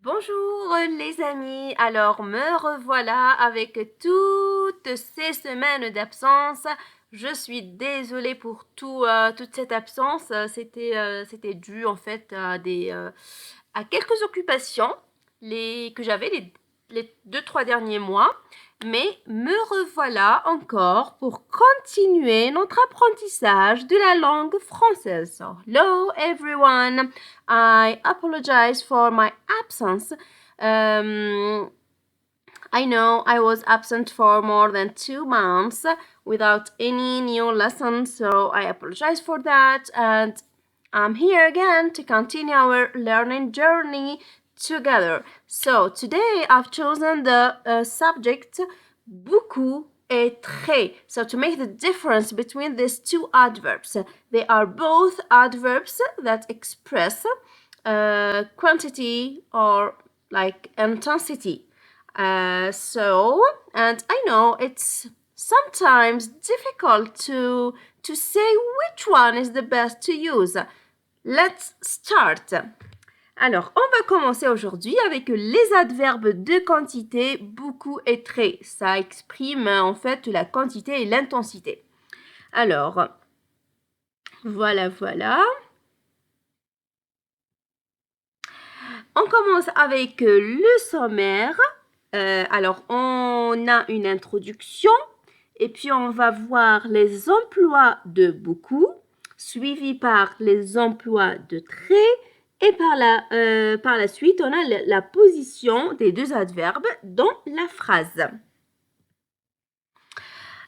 Bonjour les amis, alors me revoilà avec toutes ces semaines d'absence. Je suis désolée pour toute cette absence. C'était dû en fait à quelques occupations que j'avais les 2-3 derniers mois. Mais me revoilà encore pour continuer notre apprentissage de la langue française. So, hello everyone, I apologize for my absence. I know I was absent for more than 2 months without any new lessons, so I apologize for that. And I'm here again to continue our learning journey together. So today I've chosen the subject beaucoup et très. So to make the difference between these two adverbs, they are both adverbs that express quantity or like intensity. And I know it's sometimes difficult to say which one is the best to use. Let's start. Alors, on va commencer aujourd'hui avec les adverbes de quantité, beaucoup et très. Ça exprime en fait la quantité et l'intensité. Alors, voilà. On commence avec le sommaire. Alors, on a une introduction et puis on va voir les emplois de beaucoup, suivi par les emplois de très. Et par la suite, on a la position des deux adverbes dans la phrase.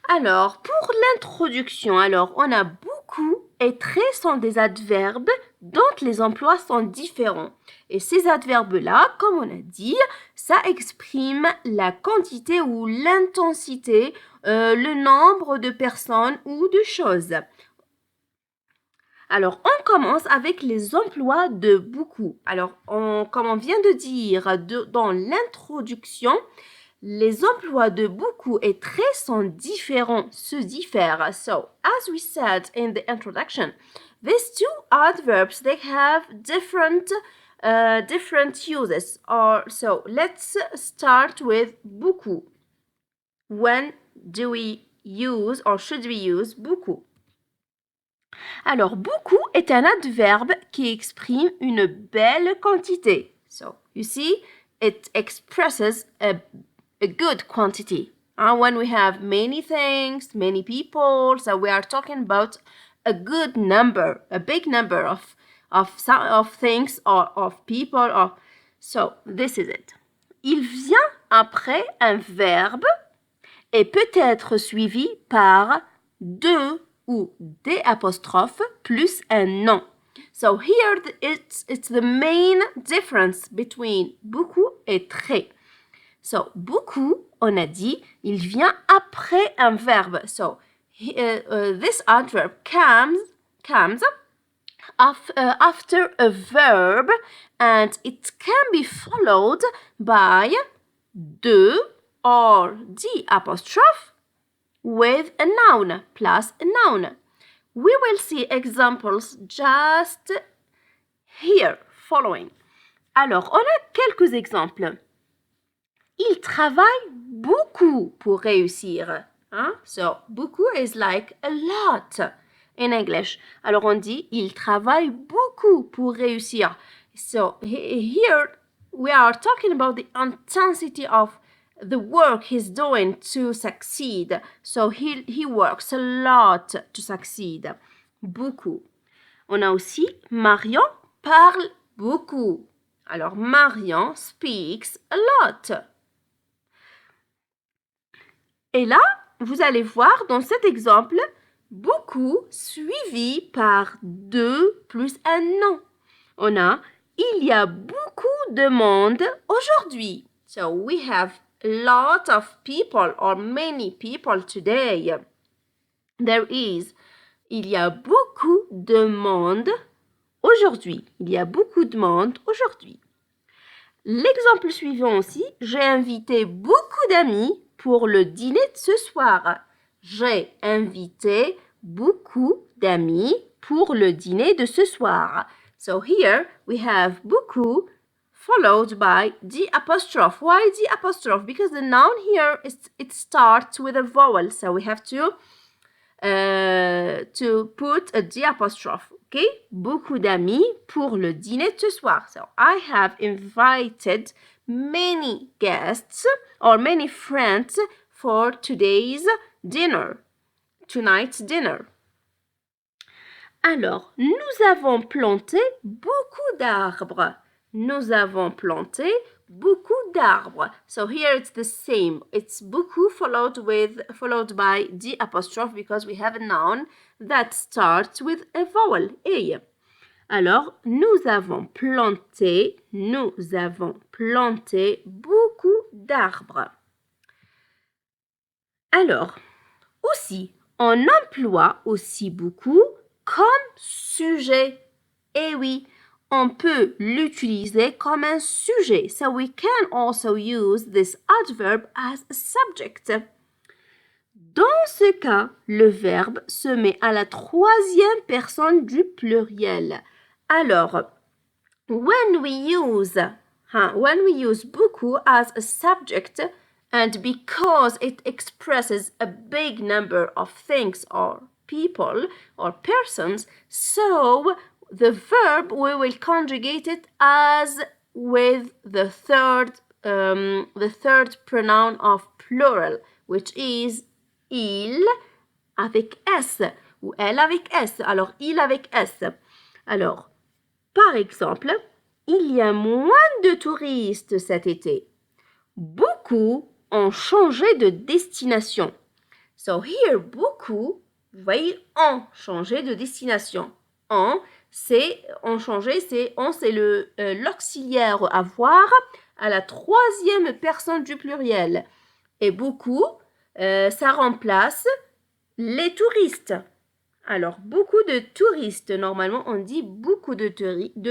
Alors, pour l'introduction, on a beaucoup et très sont des adverbes dont les emplois sont différents. Et ces adverbes-là, comme on a dit, ça exprime la quantité ou l'intensité, le nombre de personnes ou de choses. Alors, on commence avec les emplois de beaucoup. Alors, comme on vient de dire dans l'introduction, les emplois de beaucoup et très sont différents, se diffèrent. So, as we said in the introduction, these two adverbs, they have different uses. So, let's start with beaucoup. When do we use or should we use beaucoup? Alors, beaucoup est un adverbe qui exprime une belle quantité. So, you see, it expresses a good quantity. When we have many things, many people, so we are talking about a good number, a big number of things or of people. So, this is it. Il vient après un verbe et peut être suivi par deux ou des apostrophes plus un nom. So here it's the main difference between beaucoup et très. So beaucoup, on a dit, il vient après un verbe. So this adverb comes after a verb and it can be followed by de or the apostrophe with a noun plus a noun. We will see examples just here following. Alors, on a quelques exemples. Il travaille beaucoup pour réussir. So, beaucoup is like a lot in English. Alors, on dit il travaille beaucoup pour réussir. So, here we are talking about the intensity of the work he's doing to succeed. So he works a lot to succeed. Beaucoup. On a aussi Marion parle beaucoup. Alors Marion speaks a lot. Et là, vous allez voir dans cet exemple, beaucoup suivi par deux plus un nom. On a il y a beaucoup de monde aujourd'hui. So we have a lot of people or many people today. There is. Il y a beaucoup de monde aujourd'hui. Il y a beaucoup de monde aujourd'hui. L'exemple suivant aussi, j'ai invité beaucoup d'amis pour le dîner de ce soir. J'ai invité beaucoup d'amis pour le dîner de ce soir. So here we have beaucoup followed by the apostrophe. Why the apostrophe? Because the noun here it starts with a vowel, so we have to put a the apostrophe. Okay? Beaucoup d'amis pour le dîner de ce soir. So I have invited many guests or many friends for today's dinner. Tonight's dinner. Alors, nous avons planté beaucoup d'arbres. Nous avons planté beaucoup d'arbres. So here it's the same. It's beaucoup followed by the apostrophe because we have a noun that starts with a vowel, A. Alors, nous avons planté beaucoup d'arbres. Alors, aussi, on emploie aussi beaucoup comme sujet. Et oui, on peut l'utiliser comme un sujet. So we can also use this adverb as a subject. Dans ce cas, le verbe se met à la troisième personne du pluriel. Alors, when we use beaucoup as a subject, and because it expresses a big number of things or people or persons, so the verb we will conjugate it as with the third pronoun of plural, which is il avec s ou elle avec s. Alors il avec s. Alors par exemple, il y a moins de touristes cet été. Beaucoup ont changé de destination. So here, beaucoup, vous voyez, ont changé de destination. Ont changé, c'est l'auxiliaire avoir à la troisième personne du pluriel. Et beaucoup, ça remplace les touristes. Alors, beaucoup de touristes, normalement, on dit beaucoup de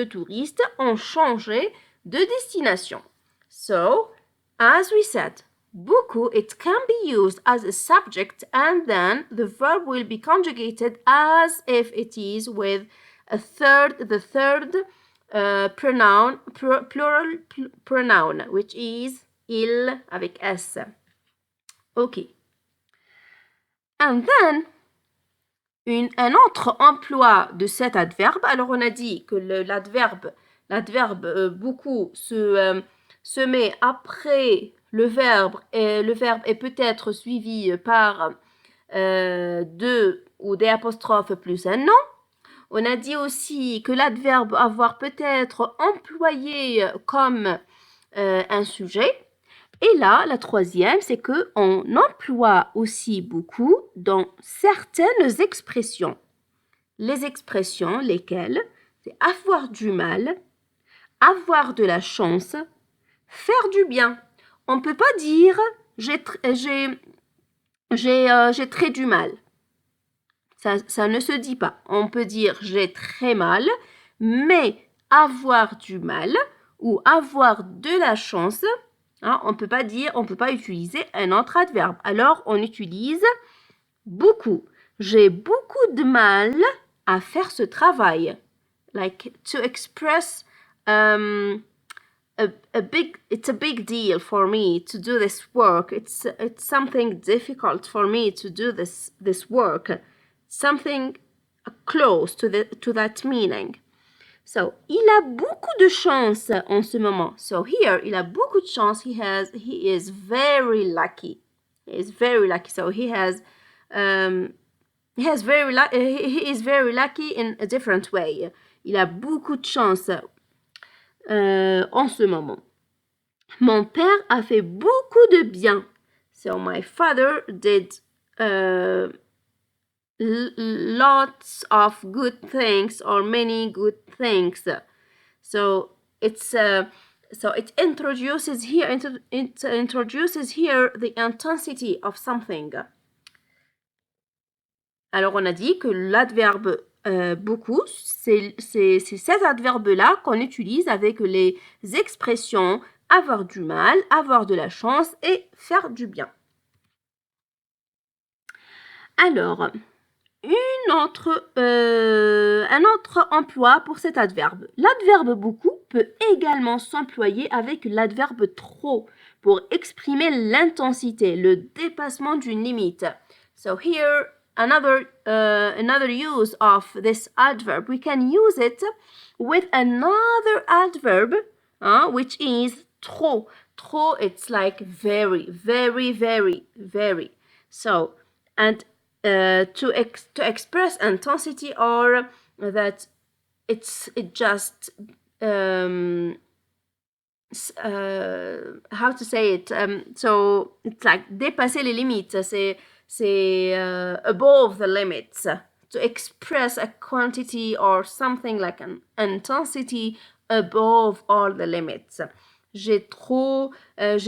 touristes ont changé de destination. So, as we said, beaucoup, it can be used as a subject and then the verb will be conjugated as if it is with the third pronoun, plural pronoun, which is il avec s. Okay. And then, un autre emploi de cet adverbe. Alors, on a dit que l'adverbe beaucoup se met après le verbe est peut-être suivi par deux ou des apostrophes plus un nom. On a dit aussi que l'adverbe avoir peut être employé comme un sujet. Et là, la troisième, c'est qu'on emploie aussi beaucoup dans certaines expressions. Les expressions, lesquelles? C'est avoir du mal, avoir de la chance, faire du bien. On ne peut pas dire j'ai très du mal. Ça ne se dit pas. On peut dire j'ai très mal, mais avoir du mal ou avoir de la chance, hein, on peut pas utiliser un autre adverbe. Alors, on utilise beaucoup. J'ai beaucoup de mal à faire ce travail. Like to express it's a big deal for me to do this work. It's something difficult for me to do this work. Something close to that meaning. So, il a beaucoup de chance en ce moment. So here, il a beaucoup de chance. He is very lucky. He is very lucky. So he is very lucky in a different way. Il a beaucoup de chance en ce moment. Mon père a fait beaucoup de bien. So my father did lots of good things or many good things. So it introduces here the intensity of something. Alors on a dit que l'adverbe beaucoup, c'est cet adverbe-là qu'on utilise avec les expressions avoir du mal, avoir de la chance et faire du bien. Alors, un autre emploi pour cet adverbe. L'adverbe beaucoup peut également s'employer avec l'adverbe trop pour exprimer l'intensité, le dépassement d'une limite. So here, another use of this adverb. We can use it with another adverb, which is trop. Trop, it's like very, very, very, very. So, and to express intensity or that it just how to say it, so it's like dépasser les limites, c'est above the limits, to express a quantity or something like an intensity above all the limits. J'ai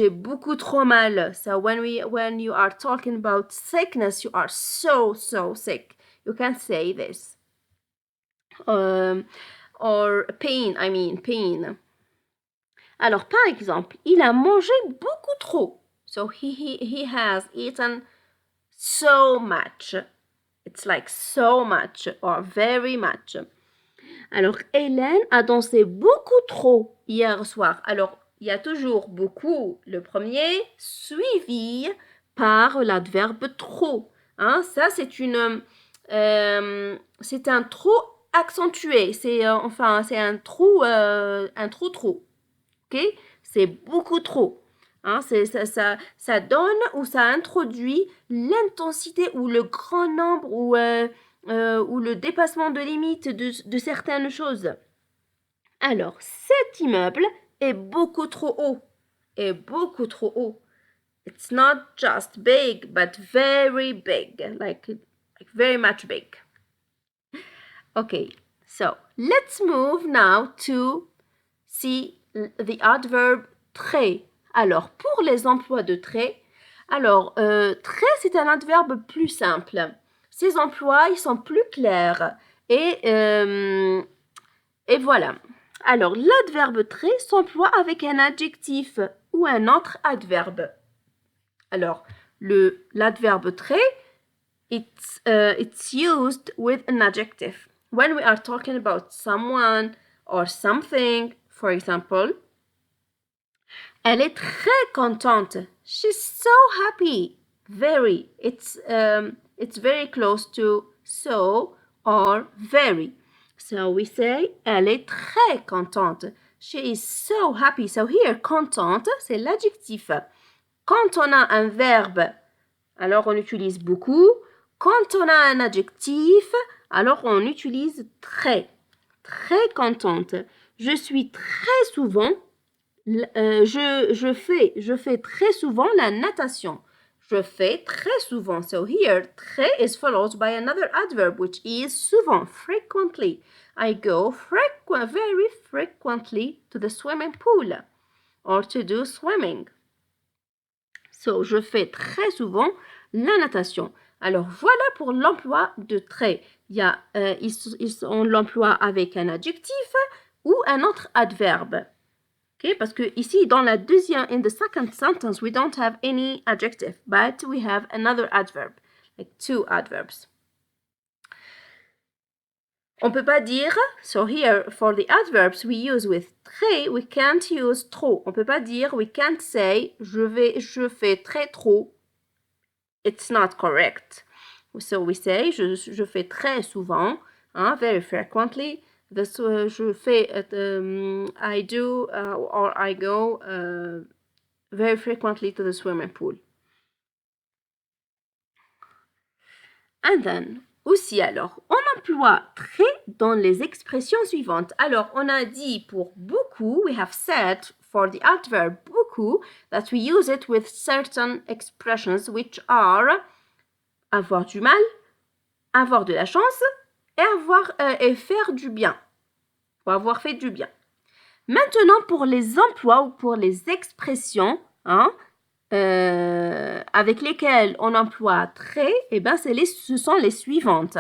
beaucoup trop mal. So when you are talking about sickness, you are so sick. You can say this. Or pain, pain. Alors, par exemple, il a mangé beaucoup trop. So he has eaten so much. It's like so much or very much. Alors, Hélène a dansé beaucoup trop hier soir. Alors, il y a toujours beaucoup, le premier, suivi par l'adverbe trop. Ça, c'est un trop accentué. C'est un trop trop. Ok? C'est beaucoup trop. Ça donne ou ça introduit l'intensité ou le grand nombre ou le dépassement de limite de certaines choses. Alors, cet immeuble est beaucoup trop haut. It's not just big, but very big, like very much big. Okay, so let's move now to see the adverb très. Alors, pour les emplois de très, très, c'est un adverbe plus simple. Ces emplois, ils sont plus clairs. Et voilà. Alors, l'adverbe très s'emploie avec un adjectif ou un autre adverbe. Alors, l'adverbe très, it's used with an adjective. When we are talking about someone or something, for example, elle est très contente. She's so happy. Very. It's very close to so or very. So we say, elle est très contente. She is so happy. So here, contente, c'est l'adjectif. Quand on a un verbe, alors on utilise beaucoup. Quand on a un adjectif, alors on utilise très. Très contente. Je suis très souvent, je fais très souvent la natation. Je fais très souvent. So here, très is followed by another adverb, which is souvent, frequently. I go very frequently to the swimming pool or to do swimming. So, je fais très souvent la natation. Alors, voilà pour l'emploi de très. On l'emploie avec un adjectif ou un autre adverbe. Okay? Parce que ici, in the second sentence, we don't have any adjective, but we have another adverb, like two adverbs. On peut pas dire, so here, for the adverbs we use with très, we can't use trop. On peut pas dire, we can't say, je fais très trop. It's not correct. So we say, je fais très souvent, very frequently. Je fais, I do or I go very frequently to the swimming pool. And then, aussi alors, on emploie très dans les expressions suivantes. Alors, on a dit pour beaucoup, we have said for the adverb beaucoup, that we use it with certain expressions which are avoir du mal, avoir de la chance et faire du bien. Ou avoir fait du bien. Maintenant, pour les emplois ou pour les expressions, avec lesquelles on emploie très, ce sont les suivantes.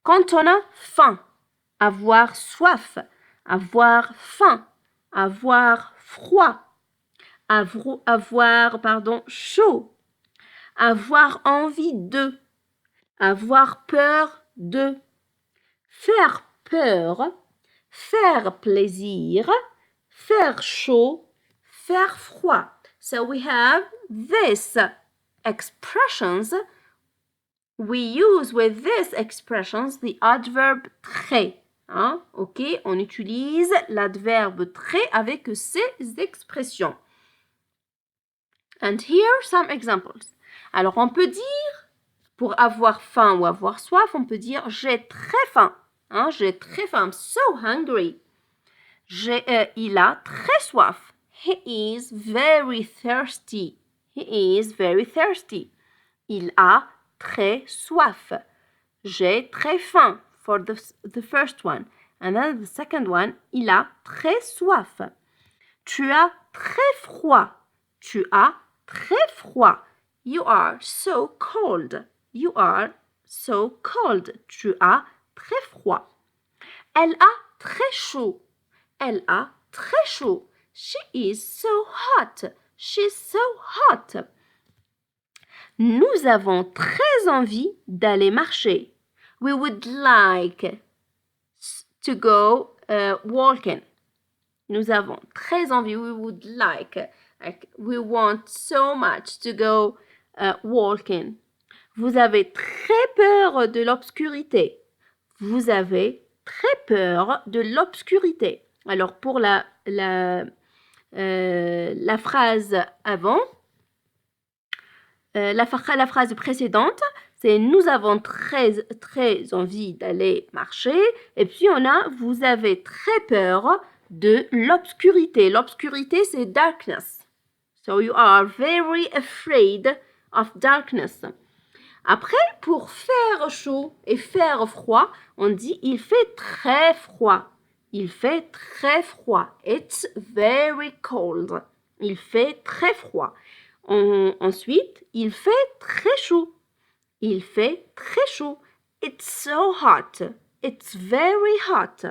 Quand on a faim, avoir soif, avoir faim, avoir froid, avoir chaud, avoir envie de, avoir peur de, faire peur, faire plaisir, faire chaud, faire froid. So we have these expressions. We use with these expressions the adverb très. Hein? Ok, on utilise l'adverbe très avec ces expressions. And here are some examples. Alors, on peut dire, pour avoir faim ou avoir soif, on peut dire j'ai très faim. Hein? J'ai très faim. I'm so hungry. Il a très soif. He is very thirsty. He is very thirsty. Il a très soif. J'ai très faim for the first one. And then the second one, il a très soif. Tu as très froid. Tu as très froid. You are so cold. You are so cold. Tu as très froid. Elle a très chaud. Elle a très chaud. She is so hot. She's so hot. Nous avons très envie d'aller marcher. We would like to go walking. Nous avons très envie. We would like we want so much to go walking. Vous avez très peur de l'obscurité. Vous avez très peur de l'obscurité. Alors, pour la phrase avant, la phrase précédente, c'est nous avons très, très envie d'aller marcher. Et puis, on a vous avez très peur de l'obscurité. L'obscurité, c'est darkness. So, you are very afraid of darkness. Après, pour faire chaud et faire froid, on dit il fait très froid. Il fait très froid. It's very cold. Il fait très froid. Ensuite, il fait très chaud. Il fait très chaud. It's so hot. It's very hot.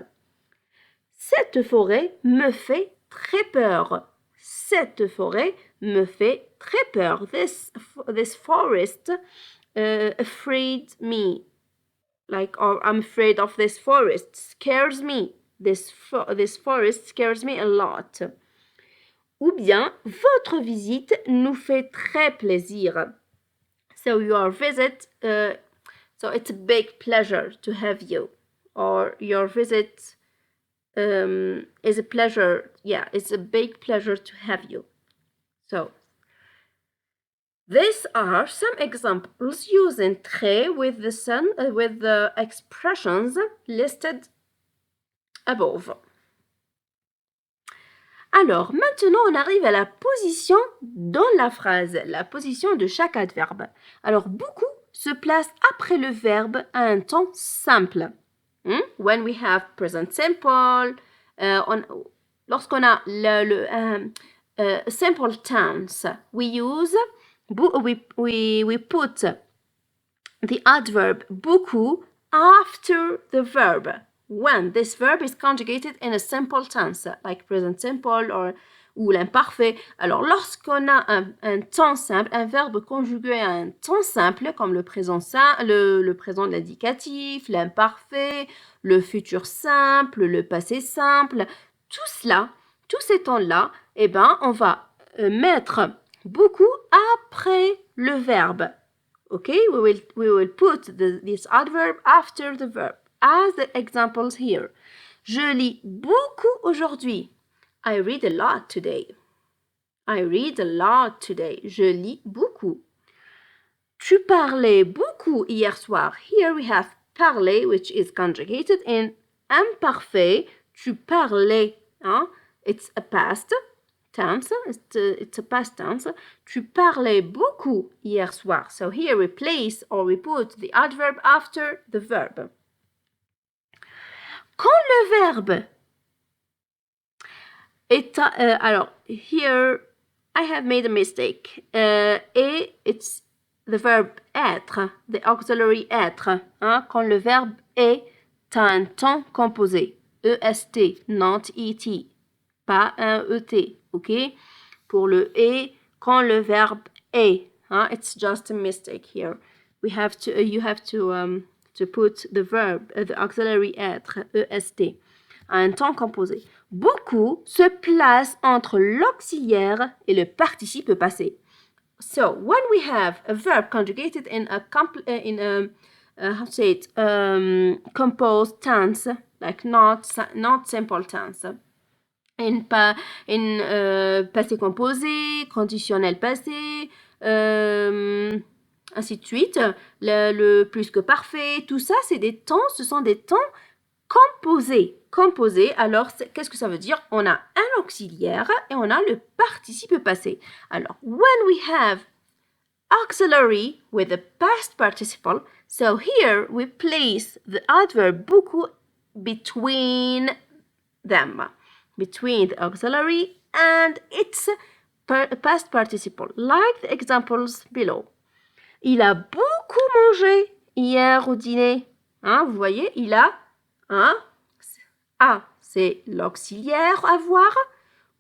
Cette forêt me fait très peur. Cette forêt me fait très peur. This forest afraid me. Like, or I'm afraid of this forest. Scares me. This forest scares me a lot. Ou bien, votre visite nous fait très plaisir. So your visit, so it's a big pleasure to have you. Or your visit is a pleasure. Yeah, it's a big pleasure to have you. So, these are some examples using très with the expressions listed above. Alors, maintenant, on arrive à la position dans la phrase, la position de chaque adverbe. Alors, beaucoup se place après le verbe à un temps simple. When we have present simple, lorsqu'on a le simple tense, we use, we put the adverb beaucoup after the verb. When this verb is conjugated in a simple tense, like present simple ou l'imparfait. Alors, lorsqu'on a un temps simple, un verbe conjugué à un temps simple, comme le présent le présent de l'indicatif, l'imparfait, le futur simple, le passé simple, tout cela, tous ces temps-là, eh ben, on va mettre beaucoup après le verbe. Okay, we will put this adverb after the verb. As the examples here. Je lis beaucoup aujourd'hui. I read a lot today. I read a lot today. Je lis beaucoup. Tu parlais beaucoup hier soir. Here we have parler, which is conjugated in imparfait. Tu parlais. Hein? It's a past tense. It's a past tense. Tu parlais beaucoup hier soir. So here we place or we put the adverb after the verb. Quand le verbe est... alors, here, I have made a mistake. Et it's the verb être, the auxiliary être. Hein, quand le verbe est un temps composé. EST, not ET. Pas un ET, ok? Pour le est, quand le verbe est. Hein, it's just a mistake here. you have to put the verb, the auxiliary être, est, à un temps composé. Beaucoup se place entre l'auxiliaire et le participe passé. So when we have a verb conjugated in a composed tense, like not simple tense, in passé composé, conditionnel passé, ainsi de suite, le plus que parfait, tout ça, ce sont des temps composés. Composés, alors qu'est-ce que ça veut dire? On a un auxiliaire et on a le participe passé. Alors, when we have auxiliary with the past participle, so here we place the adverb beaucoup between them, between the auxiliary and its past participle, like the examples below. Il a beaucoup mangé hier au dîner. Hein, vous voyez, il a un A, c'est l'auxiliaire avoir.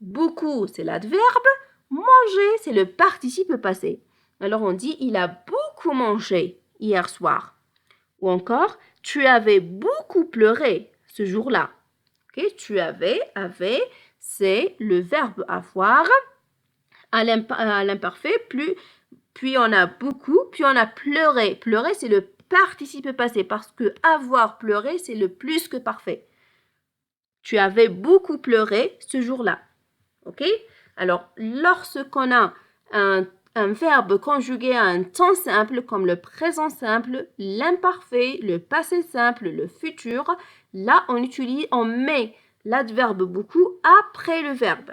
Beaucoup, c'est l'adverbe. Manger, c'est le participe passé. Alors on dit, il a beaucoup mangé hier soir. Ou encore, tu avais beaucoup pleuré ce jour-là. Okay? Tu avais, c'est le verbe avoir. À l'imparfait, puis on a beaucoup, puis on a pleuré. Pleurer, c'est le participe passé parce que avoir pleuré, c'est le plus que parfait. Tu avais beaucoup pleuré ce jour-là. OK? Alors, lorsqu'on a un verbe conjugué à un temps simple comme le présent simple, l'imparfait, le passé simple, le futur, là, on met l'adverbe beaucoup après le verbe.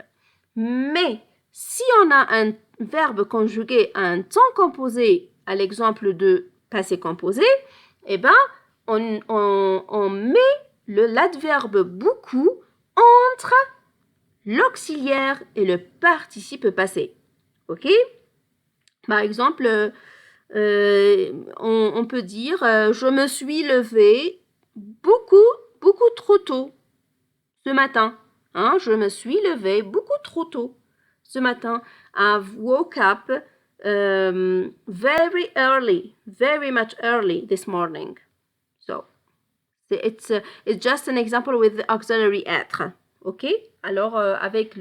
Mais si on a un verbe conjugué à un temps composé, à l'exemple de passé composé, eh ben, on met l'adverbe beaucoup entre l'auxiliaire et le participe passé. OK? Par exemple, on peut dire je me suis levée beaucoup trop tôt ce matin. Hein? Je me suis levée beaucoup trop tôt ce matin. I've woke up very early, very much early this morning. So, it's just an example with the auxiliary être. OK? Alors, avec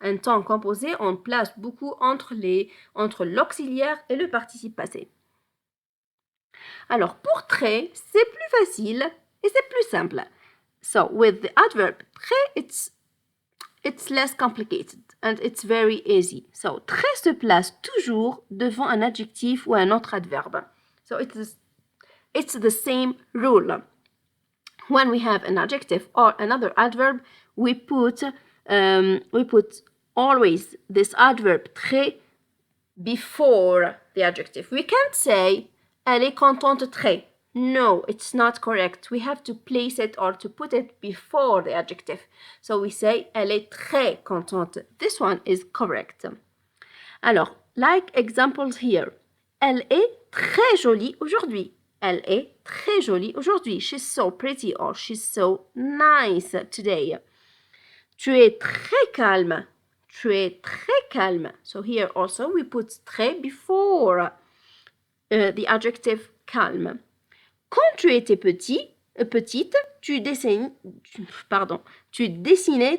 un temps composé, on place beaucoup entre l'auxiliaire et le participe passé. Alors, pour très, c'est plus facile et c'est plus simple. So, with the adverb très, it's less complicated and it's very easy. So, très se place toujours devant un adjectif ou un autre adverbe. So, it's the same rule. When we have an adjective or another adverb, we put always this adverb très before the adjective. We can't say elle est contente très. No, it's not correct. We have to place it or to put it before the adjective. So we say elle est très contente. This one is correct. Alors, like examples here. Elle est très jolie aujourd'hui. Elle est très jolie aujourd'hui. She's so pretty or she's so nice today. Tu es très calme. Tu es très calme. So here also we put très before the adjective calme. Quand tu étais petite, tu dessinais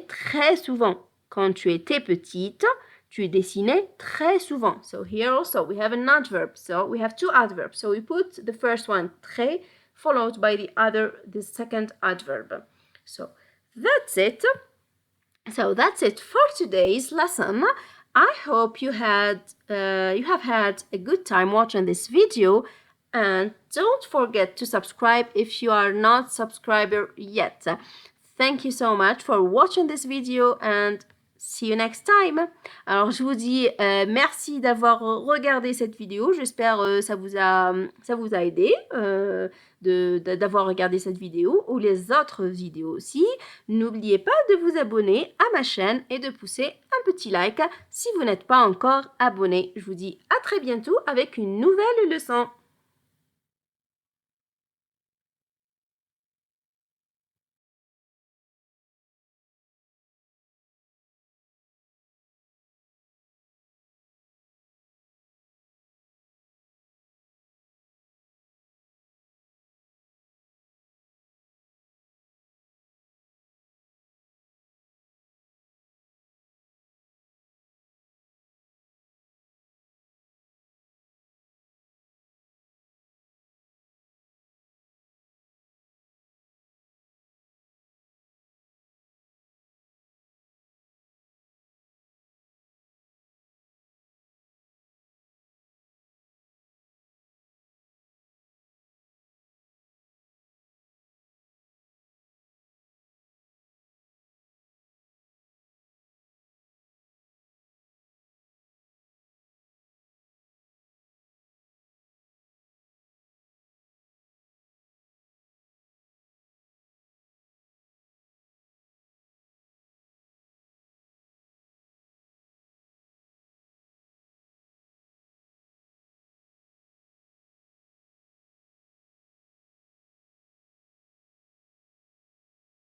très souvent. Quand tu étais petite, tu dessinais très souvent. So here also we have an adverb. So we have two adverbs. So we put the first one très followed by the second adverb. So that's it. So that's it for today's lesson. I hope you have had a good time watching this video. And don't forget to subscribe if you are not subscriber yet. Thank you so much for watching this video and see you next time. Alors je vous dis merci d'avoir regardé cette vidéo. J'espère ça vous a aidé d'avoir regardé cette vidéo ou les autres vidéos aussi. N'oubliez pas de vous abonner à ma chaîne et de pousser un petit like si vous n'êtes pas encore abonné. Je vous dis à très bientôt avec une nouvelle leçon.